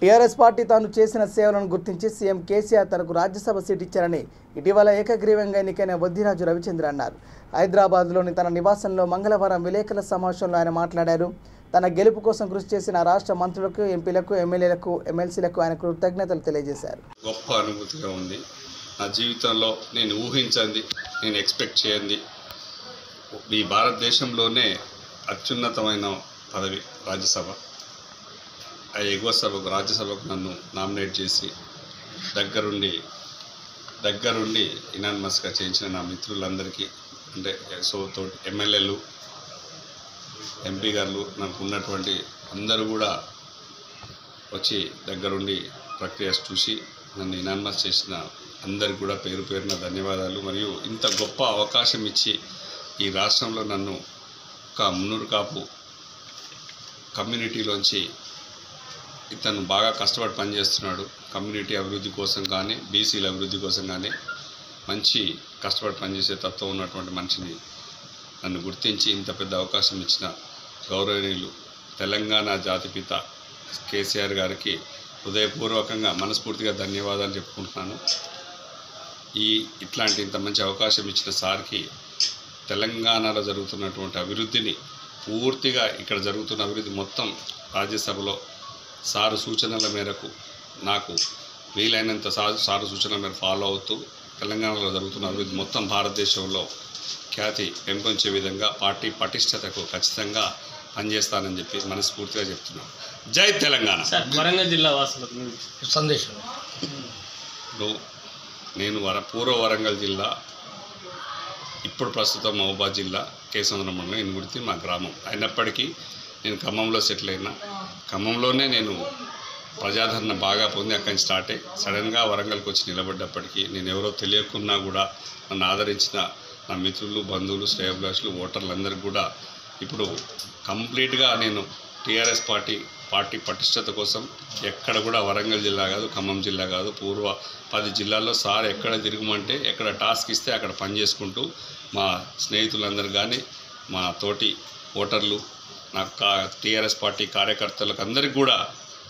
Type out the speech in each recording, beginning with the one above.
TRS party తాను చేసిన సేవలను గుర్తించి సీఎం కేసీఆర్ తనకు రాజ్యసభ సీట్ ఇచ్చారని ఇటీవల ఏకగ్రీవంగా ఎన్నికైన వద్దిరాజు రవిచంద్ర అన్నారు. హైదరాబాద్లోని తన నివాసంలో మంగళవారం విలేకరుల సమావేశంలో ఆయన మాట్లాడారు. తన గెలుపు కోసం కృషి చేసిన రాష్ట్ర మంత్రులకు, ఎంపీలకు, ఎమ్మెల్యేలకు, ఎమ్మెల్సీలకు ఆయన కృతజ్ఞతలు తెలియజేశారు. గొప్ప అనుభూతిగా ఉంది. నా జీవితంలో నేను ఊహించింది, నేను ఎక్స్పెక్ట్ చేయండి ఈ భారతదేశంలోనే అత్యున్నతమైన పదవి రాజ్యసభ. ఆ ఎగువ సభకు రాజ్యసభకు నన్ను నామినేట్ చేసి దగ్గరుండి ఇనానిమస్గా చేయించిన నా మిత్రులందరికీ, అంటే తోటి ఎమ్మెల్యేలు, ఎంపీ గారు, నాకు ఉన్నటువంటి అందరూ కూడా వచ్చి దగ్గరుండి ప్రక్రియ చూసి నన్ను ఇనానిమస్ చేసిన అందరికి కూడా పేరు పేరున ధన్యవాదాలు. మరియు ఇంత గొప్ప అవకాశం ఇచ్చి ఈ రాష్ట్రంలో నన్ను ఒక మున్నూరు కాపు కమ్యూనిటీలోంచి ఇతను బాగా కష్టపడి పనిచేస్తున్నాడు, కమ్యూనిటీ అభివృద్ధి కోసం కానీ బీసీల అభివృద్ధి కోసం కానీ మంచి కష్టపడి పనిచేసే తత్వం ఉన్నటువంటి మనిషిని నన్ను గుర్తించి ఇంత పెద్ద అవకాశం ఇచ్చిన గౌరవనీయులు తెలంగాణ జాతిపిత కేసీఆర్ గారికి హృదయపూర్వకంగా మనస్ఫూర్తిగా ధన్యవాదాలు చెప్పుకుంటున్నాను. ఇట్లాంటి ఇంత మంచి అవకాశం ఇచ్చిన సార్కి తెలంగాణలో జరుగుతున్నటువంటి అభివృద్ధిని పూర్తిగా ఇక్కడ జరుగుతున్న అభివృద్ధి మొత్తం రాజ్యసభలో సారు సూచనల మేరకు నాకు వీలైనంత సారు సూచనల మేరకు ఫాలో అవుతూ తెలంగాణలో జరుగుతున్న అభివృద్ధి మొత్తం భారతదేశంలో ఖ్యాతి పెంపొంచే విధంగా పార్టీ పటిష్టతకు ఖచ్చితంగా పనిచేస్తానని చెప్పి మనస్ఫూర్తిగా చెప్తున్నాను. జై తెలంగాణ. వరంగల్ జిల్లా వాసులకు సందేశం. నేను పూర్వ వరంగల్ జిల్లా, ఇప్పుడు ప్రస్తుతం మహబూబాబాద్ జిల్లా కేసముద్రం మండలం ఇనుగుర్తి మా గ్రామం. అయినప్పటికీ నేను ఖమ్మంలో సెటిల్ అయినా, ఖమ్మంలోనే నేను ప్రజాదరణ బాగా పొంది అక్కడి నుంచి స్టార్ట్ అయ్యి సడన్గా వరంగల్కి వచ్చి నిలబడ్డప్పటికీ నేను ఎవరో తెలియకున్నా కూడా నన్ను ఆదరించిన నా మిత్రులు, బంధువులు, శ్రేయోభిలాషులు, ఓటర్లందరికీ కూడా ఇప్పుడు కంప్లీట్గా నేను టీఆర్ఎస్ పార్టీ పటిష్టత కోసం ఎక్కడ కూడా వరంగల్ జిల్లా కాదు, ఖమ్మం జిల్లా కాదు, పూర్వ 10 జిల్లాల్లో సార్ ఎక్కడ తిరగమంటే ఎక్కడ టాస్క్ ఇస్తే అక్కడ పనిచేసుకుంటూ మా స్నేహితులందరూ కానీ మా తోటి ఓటర్లు, నాకు టీఆర్ఎస్ పార్టీ కార్యకర్తలకు అందరికీ కూడా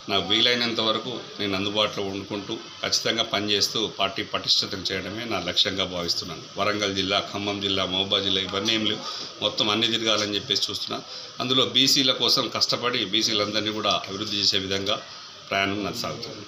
నాకు వీలైనంత వరకు నేను అందుబాటులో ఉండుకుంటూ ఖచ్చితంగా పనిచేస్తూ పార్టీ పటిష్టతను చేయడమే నా లక్ష్యంగా భావిస్తున్నాను. వరంగల్ జిల్లా, ఖమ్మం జిల్లా, మహబూబాబాద్ జిల్లా ఇవన్నీ ఏం లేవు, మొత్తం అన్ని తిరగాలని చెప్పేసి చూస్తున్నాను. అందులో బీసీల కోసం కష్టపడి బీసీలందరినీ కూడా అభివృద్ధి చేసే విధంగా ప్రయాణం నాకు సాగుతుంది.